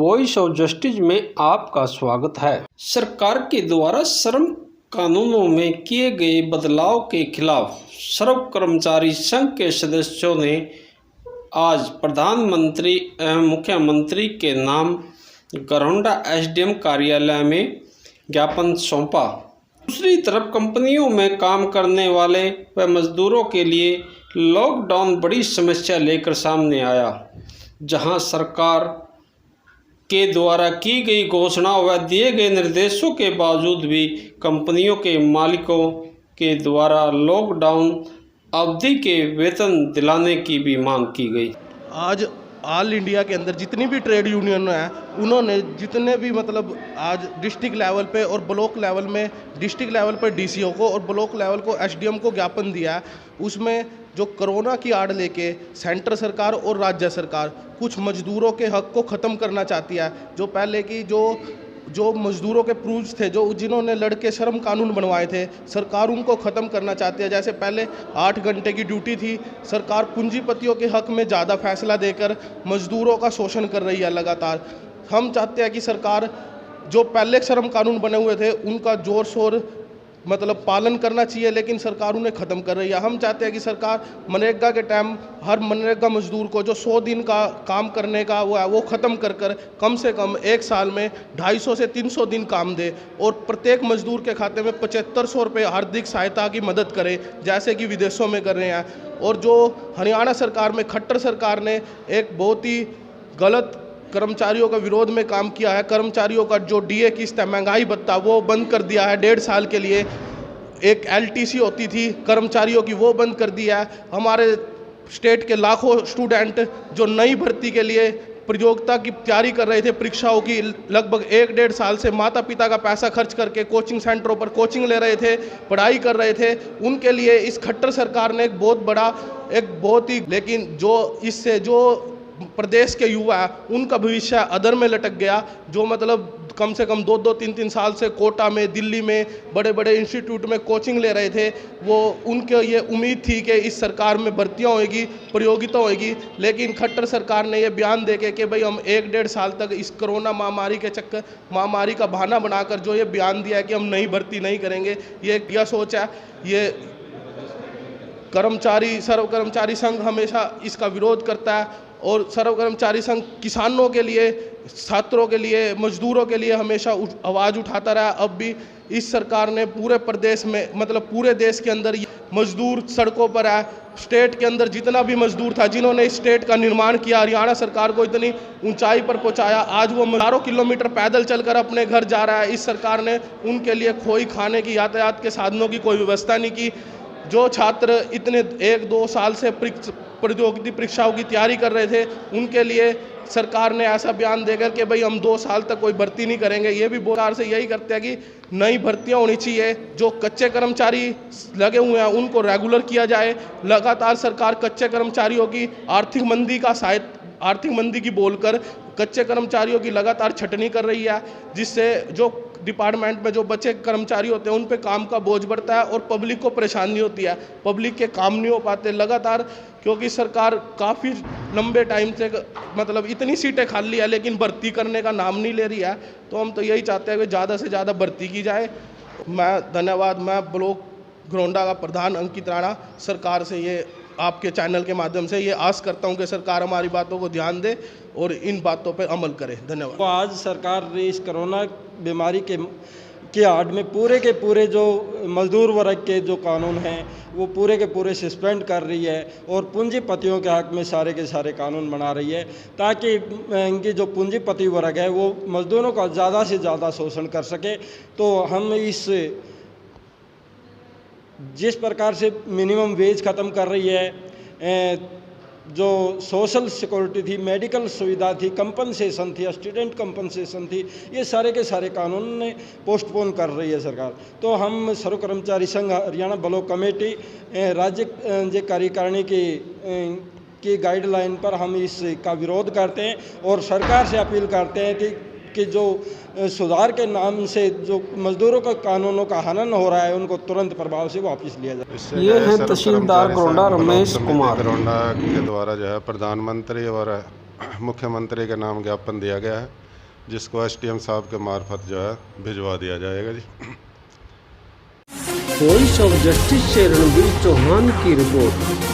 Voice of justice में आपका स्वागत है। सरकार के द्वारा श्रम कानूनों में किए गए बदलाव के खिलाफ श्रम कर्मचारी संघ के सदस्यों ने आज प्रधानमंत्री एवं मुख्यमंत्री के नाम घरौंडा एसडीएम कार्यालय में ज्ञापन सौंपा। दूसरी तरफ कंपनियों में काम करने वाले व मजदूरों के लिए लॉकडाउन बड़ी समस्या लेकर सामने आया, जहां सरकार के द्वारा की गई घोषणाओं व दिए गए निर्देशों के बावजूद भी कंपनियों के मालिकों के द्वारा लॉकडाउन अवधि के वेतन दिलाने की भी मांग की गई। आज ऑल इंडिया के अंदर जितनी भी ट्रेड यूनियन है, उन्होंने जितने भी आज डिस्ट्रिक्ट लेवल पे और ब्लॉक लेवल में, डिस्ट्रिक्ट लेवल पर डीसीओ को और ब्लॉक लेवल को एसडीएम को ज्ञापन दिया है। उसमें जो कोरोना की आड़ लेके सेंटर सरकार और राज्य सरकार कुछ मजदूरों के हक को ख़त्म करना चाहती है। जो पहले की जो मजदूरों के प्रूफ्स थे, जो जिन्होंने लड़के श्रम कानून बनवाए थे, सरकार उनको ख़त्म करना चाहती है। जैसे पहले 8 घंटे की ड्यूटी थी, सरकार पूंजीपतियों के हक में ज़्यादा फैसला देकर मजदूरों का शोषण कर रही है लगातार। हम चाहते हैं कि सरकार जो पहले श्रम कानून बने हुए थे उनका जोर शोर पालन करना चाहिए, लेकिन सरकार उन्हें ख़त्म कर रही है। हम चाहते हैं कि सरकार मनरेगा के टाइम हर मनरेगा मजदूर को जो 100 दिन का काम करने का वो ख़त्म कर कम से कम एक साल में 250 से 300 दिन काम दे और प्रत्येक मजदूर के खाते में 7500 रुपये आर्थिक सहायता की मदद करे, जैसे कि विदेशों में कर रहे हैं। और जो हरियाणा सरकार में खट्टर सरकार ने एक बहुत ही गलत कर्मचारियों का विरोध में काम किया है। कर्मचारियों का जो डीए किस्त है, महंगाई भत्ता, वो बंद कर दिया है। 1.5 साल के लिए एक एलटीसी होती थी कर्मचारियों की, वो बंद कर दिया है। हमारे स्टेट के लाखों स्टूडेंट जो नई भर्ती के लिए प्रतियोगिता की तैयारी कर रहे थे, परीक्षाओं की, लगभग 1-1.5 साल से माता पिता का पैसा खर्च करके कोचिंग सेंटरों पर कोचिंग ले रहे थे, पढ़ाई कर रहे थे, उनके लिए इस खट्टर सरकार ने एक बहुत ही लेकिन जो इससे जो प्रदेश के युवा है उनका भविष्य अधर में लटक गया। जो कम से कम 2-2, 3-3 साल से कोटा में, दिल्ली में बड़े बड़े इंस्टीट्यूट में कोचिंग ले रहे थे, वो उनके ये उम्मीद थी कि इस सरकार में भर्तियां होएगी, प्रतियोगिता होएगी। लेकिन खट्टर सरकार ने ये बयान देके कि भाई हम 1-1.5 साल तक इस कोरोना महामारी का बहाना बनाकर जो ये बयान दिया है कि हम नई भर्ती नहीं करेंगे, ये सोच है। ये सर्व कर्मचारी संघ हमेशा इसका विरोध करता है और सर्व कर्मचारी संघ किसानों के लिए, छात्रों के लिए, मजदूरों के लिए हमेशा आवाज़ उठाता रहा। अब भी इस सरकार ने पूरे प्रदेश में पूरे देश के अंदर मजदूर सड़कों पर है। स्टेट के अंदर जितना भी मजदूर था, जिन्होंने इस स्टेट का निर्माण किया, हरियाणा सरकार को इतनी ऊंचाई पर पहुंचाया, आज वो हज़ारों किलोमीटर पैदल चलकर अपने घर जा रहा है। इस सरकार ने उनके लिए कोई खाने की, यातायात के साधनों की कोई व्यवस्था नहीं की। जो छात्र इतने 1-2 साल से प्रतियोगिता परीक्षाओं की तैयारी कर रहे थे, उनके लिए सरकार ने ऐसा बयान देकर कि भाई हम 2 साल तक कोई भर्ती नहीं करेंगे। ये भी सरकार से यही करते हैं कि नई भर्तियां होनी चाहिए। जो कच्चे कर्मचारी लगे हुए हैं उनको रेगुलर किया जाए। लगातार सरकार कच्चे कर्मचारियों की आर्थिक मंदी की बोलकर कच्चे कर्मचारियों की लगातार छटनी कर रही है, जिससे जो डिपार्टमेंट में जो बचे कर्मचारी होते हैं उन पे काम का बोझ बढ़ता है और पब्लिक को परेशानी होती है। पब्लिक के काम नहीं हो पाते लगातार, क्योंकि सरकार काफ़ी लंबे टाइम से इतनी सीटें खाली है लेकिन भर्ती करने का नाम नहीं ले रही है। तो हम तो यही चाहते हैं कि ज़्यादा से ज़्यादा भर्ती की जाए। मैं ब्लॉक घरौंडा का प्रधान अंकित राणा सरकार से ये आपके चैनल के माध्यम से ये आस करता हूँ कि सरकार हमारी बातों को ध्यान दे और इन बातों पर अमल करे। धन्यवाद। तो आज सरकार ने इस कोरोना बीमारी के आड़ में पूरे के पूरे जो मजदूर वर्ग के जो कानून हैं वो पूरे के पूरे सस्पेंड कर रही है और पूंजीपतियों के हक में सारे के सारे कानून बना रही है, ताकि इनकी जो पूंजीपति वर्ग है वो मजदूरों का ज़्यादा से ज़्यादा शोषण कर सके। तो हम जिस प्रकार से मिनिमम वेज ख़त्म कर रही है, जो सोशल सिक्योरिटी थी, मेडिकल सुविधा थी, कंपनसेशन थी, स्टूडेंट कंपनसेशन थी, ये सारे के सारे कानून ने पोस्टपोन कर रही है सरकार। तो हम सर्व कर्मचारी संघ हरियाणा ब्लॉक कमेटी राज्य कार्यकारिणी की गाइडलाइन पर हम इसका विरोध करते हैं और सरकार से अपील करते हैं कि जो सुधार के नाम से जो मजदूरों का कानूनों का हनन हो रहा है उनको तुरंत प्रभाव से वापस लिया जाए। ये है तहसीलदार घरौंडा रमेश कुमार। घरौंडा के द्वारा जो है प्रधानमंत्री और मुख्यमंत्री के नाम ज्ञापन दिया गया है जिसको एसडीएम साहब के मार्फत जो है भिजवा दिया जाएगा जी। वॉइस ऑफ जस्टिस से रणबीर चौहान की रिपोर्ट।